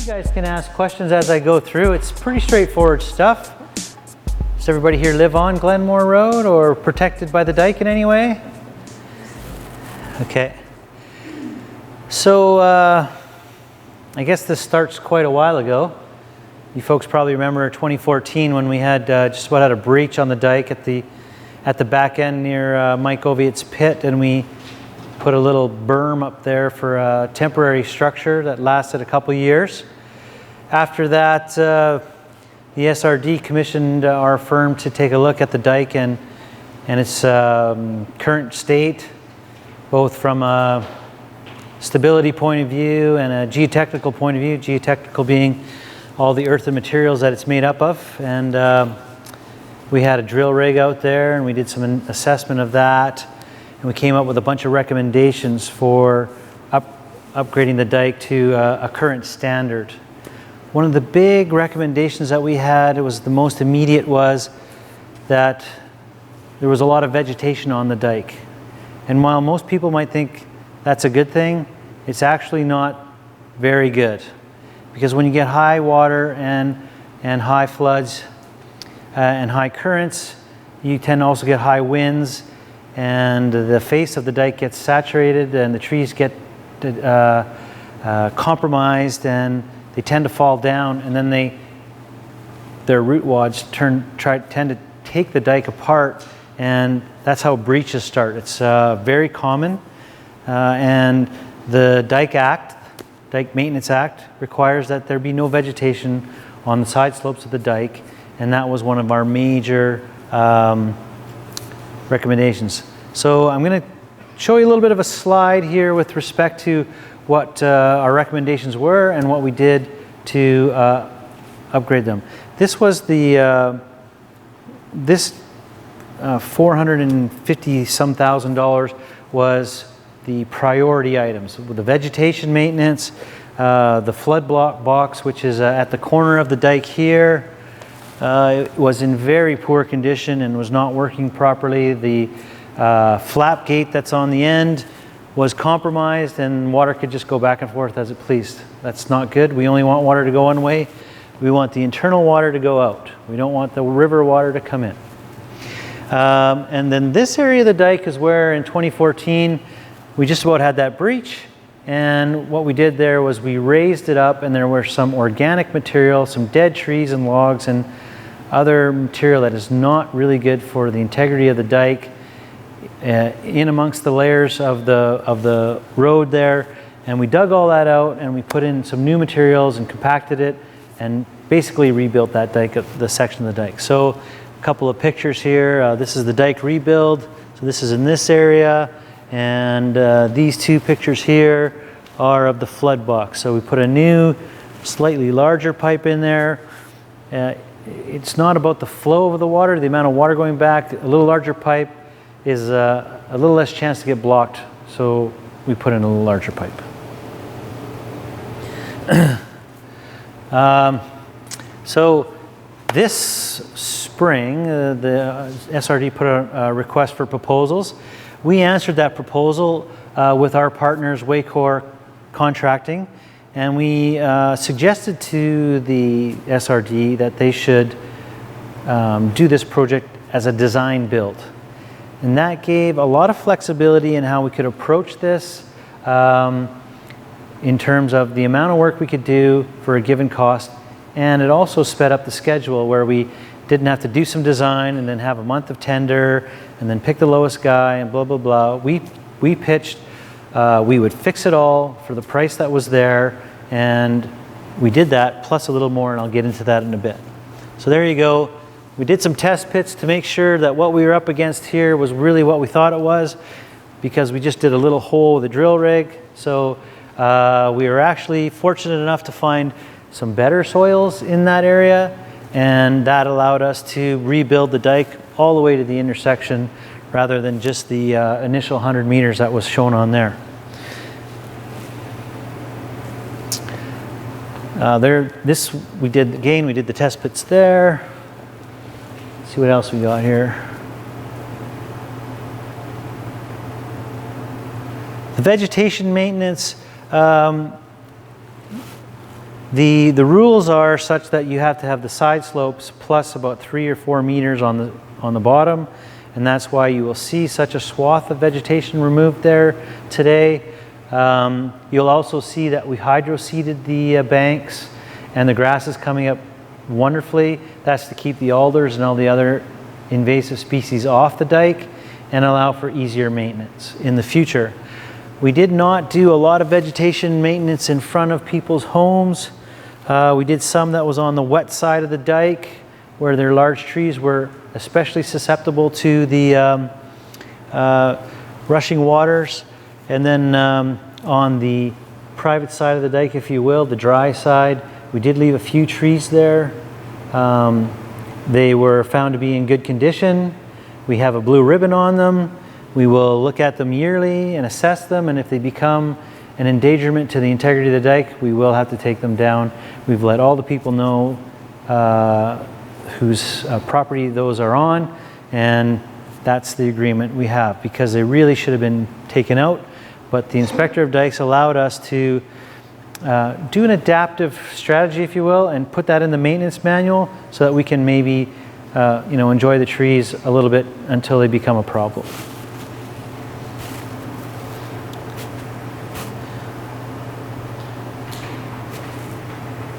guys can ask questions as I go through. It's pretty straightforward stuff. Does everybody here live on Glenmore Road or protected by the dike in any way? Okay. So I guess this starts quite a while ago. You folks probably remember 2014 when we had just about had a breach on the dike at the back end near Mike Oviatt's pit, and we put a little berm up there for a temporary structure that lasted a couple years. After that, the SRD commissioned our firm to take a look at the dike and its current state, both from a stability point of view and a geotechnical point of view, geotechnical being all the earth and materials that it's made up of. And we had a drill rig out there and we did some assessment of that, and we came up with a bunch of recommendations for upgrading the dike to a current standard. One of the big recommendations that we had, it was the most immediate, was that there was a lot of vegetation on the dike. And while most people might think that's a good thing, it's actually not very good. Because when you get high water and high floods and high currents, you tend to also get high winds, and the face of the dike gets saturated and the trees get compromised, and they tend to fall down, and then their root wads tend to take the dike apart, and that's how breaches start. It's very common, and the Dike Maintenance Act requires that there be no vegetation on the side slopes of the dike, and that was one of our major recommendations. So I'm going to show you a little bit of a slide here with respect to what our recommendations were and what we did to upgrade them. This was the this $450-some thousand was the priority items. With the vegetation maintenance, the flood block box, which is at the corner of the dike here, it was in very poor condition and was not working properly. The flap gate that's on the end was compromised, and water could just go back and forth as it pleased. That's not good. We only want water to go one way. We want the internal water to go out. We don't want the river water to come in. And then this area of the dike is where in 2014 we just about had that breach, and what we did there was we raised it up, and there were some organic material, some dead trees and logs and other material that is not really good for the integrity of the dike in amongst the layers of the road there. And we dug all that out and we put in some new materials and compacted it and basically rebuilt that dike, the section of the dike. So a couple of pictures here. This is the dike rebuild. So this is in this area, and these two pictures here are of the flood box. So we put a new, slightly larger pipe in there. It's not about the flow of the water, the amount of water going back. A little larger pipe is a little less chance to get blocked, so we put in a little larger pipe. So this spring, the SRD put a request for proposals. We answered that proposal with our partners, Waycor Contracting, and we suggested to the SRD that they should do this project as a design build. And that gave a lot of flexibility in how we could approach this in terms of the amount of work we could do for a given cost. And it also sped up the schedule where we didn't have to do some design and then have a month of tender and then pick the lowest guy and blah, blah, blah. We pitched, we would fix it all for the price that was there, and we did that plus a little more, and I'll get into that in a bit. So there you go. We did some test pits to make sure that what we were up against here was really what we thought it was, because we just did a little hole with a drill rig. So we were actually fortunate enough to find some better soils in that area, and that allowed us to rebuild the dike all the way to the intersection rather than just the initial 100 meters that was shown on there. We did the test pits there. Let's see what else we got here. The vegetation maintenance, The rules are such that you have to have the side slopes plus about 3 or 4 meters on the bottom, and that's why you will see such a swath of vegetation removed there today. You'll also see that we hydro-seeded the banks, and the grass is coming up wonderfully. That's to keep the alders and all the other invasive species off the dike and allow for easier maintenance in the future. We did not do a lot of vegetation maintenance in front of people's homes. We did some that was on the wet side of the dike where their large trees were especially susceptible to the rushing waters. And then on the private side of the dike, if you will, the dry side, we did leave a few trees there. They were found to be in good condition. We have a blue ribbon on them. We will look at them yearly and assess them, and if they become an endangerment to the integrity of the dike, we will have to take them down. We've let all the people know whose property those are on, and that's the agreement we have, because they really should have been taken out, but the Inspector of Dikes allowed us to do an adaptive strategy, if you will, and put that in the maintenance manual so that we can maybe enjoy the trees a little bit until they become a problem.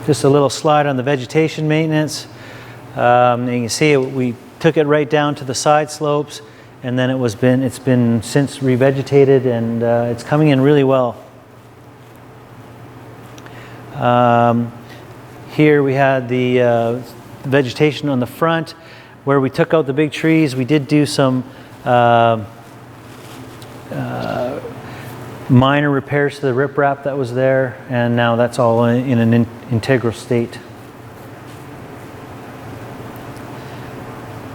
Just a little slide on the vegetation maintenance. And you can see we took it right down to the side slopes, and then it's been since revegetated, and it's coming in really well. Here we had the vegetation on the front where we took out the big trees. We did do some minor repairs to the riprap that was there, and now that's all in an integral state.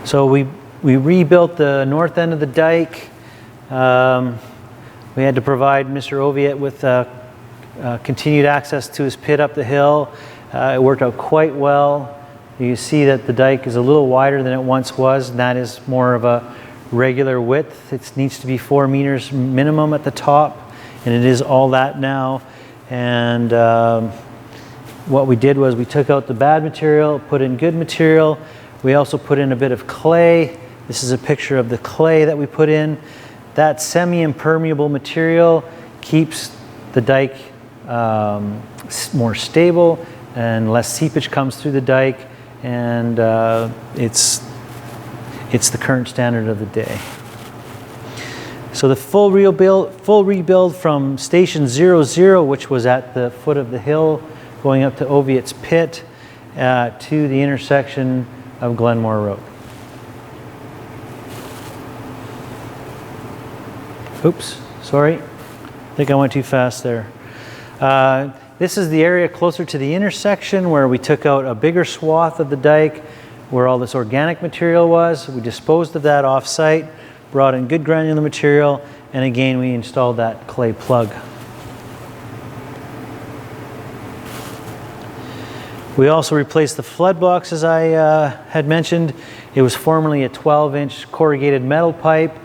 So we rebuilt the north end of the dike. We had to provide Mr. Oviatt with continued access to his pit up the hill. It worked out quite well. You see that the dike is a little wider than it once was, and that is more of a regular width. It needs to be 4 meters minimum at the top, and it is all that now. And what we did was we took out the bad material, put in good material. We also put in a bit of clay. This is a picture of the clay that we put in. That semi-impermeable material keeps the dike more stable, and less seepage comes through the dike, and it's the current standard of the day. So the full rebuild from station 00, which was at the foot of the hill, going up to Oviatt's pit, to the intersection of Glenmore Road. Oops, sorry. I think I went too fast there. This is the area closer to the intersection where we took out a bigger swath of the dike where all this organic material was. We disposed of that off-site, brought in good granular material, and again we installed that clay plug. We also replaced the flood blocks, as I had mentioned. It was formerly a 12-inch corrugated metal pipe.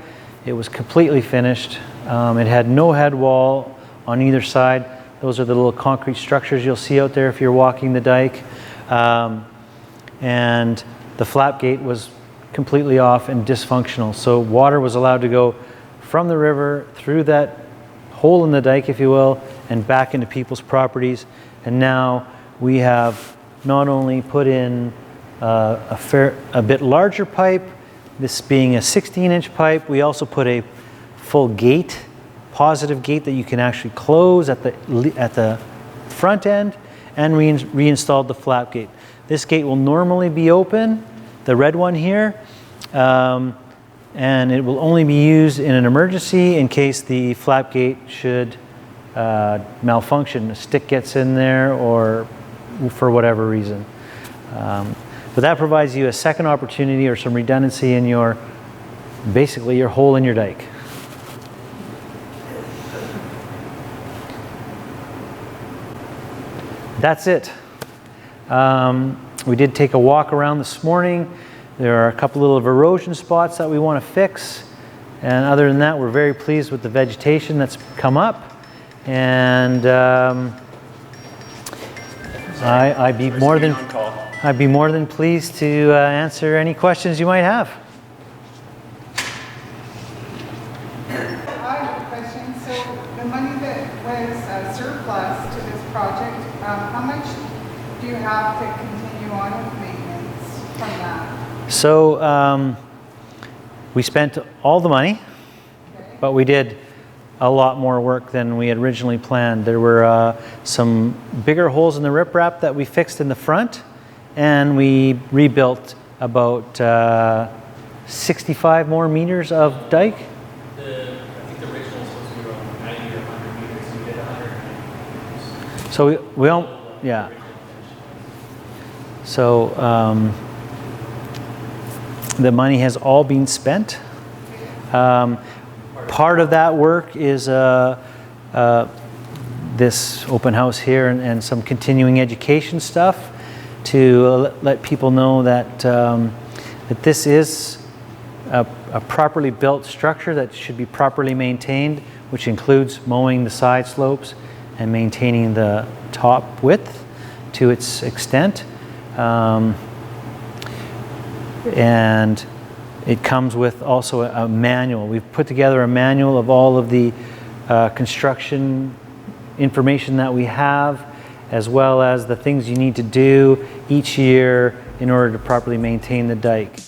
It was completely finished. It had no head wall on either side. Those are the little concrete structures you'll see out there if you're walking the dike. And the flap gate was completely off and dysfunctional. So water was allowed to go from the river through that hole in the dike, if you will, and back into people's properties. And now we have not only put in a bit larger pipe, this being a 16-inch pipe, we also put a full gate, positive gate that you can actually close at the front end, and reinstalled the flap gate. This gate will normally be open, the red one here, and it will only be used in an emergency in case the flap gate should malfunction. A stick gets in there or for whatever reason. But that provides you a second opportunity or some redundancy in basically your hole in your dike. That's it. We did take a walk around this morning. There are a couple little erosion spots that we want to fix. And other than that, we're very pleased with the vegetation that's come up. And I'd be more than pleased to answer any questions you might have. I have a question. So the money that was surplus to this project, how much do you have to continue on with maintenance from that? So we spent all the money, but we did a lot more work than we had originally planned. There were some bigger holes in the riprap that we fixed in the front, and we rebuilt about 65 more meters of dike. I think the original was supposed to be around 90 or 100 meters. You did 190 meters. So we all, yeah. So the money has all been spent. Part of that work is this open house here and some continuing education stuff to let people know that that this is a properly built structure that should be properly maintained, which includes mowing the side slopes and maintaining the top width to its extent. And it comes with also a manual. We've put together a manual of all of the construction information that we have, as well as the things you need to do each year in order to properly maintain the dike.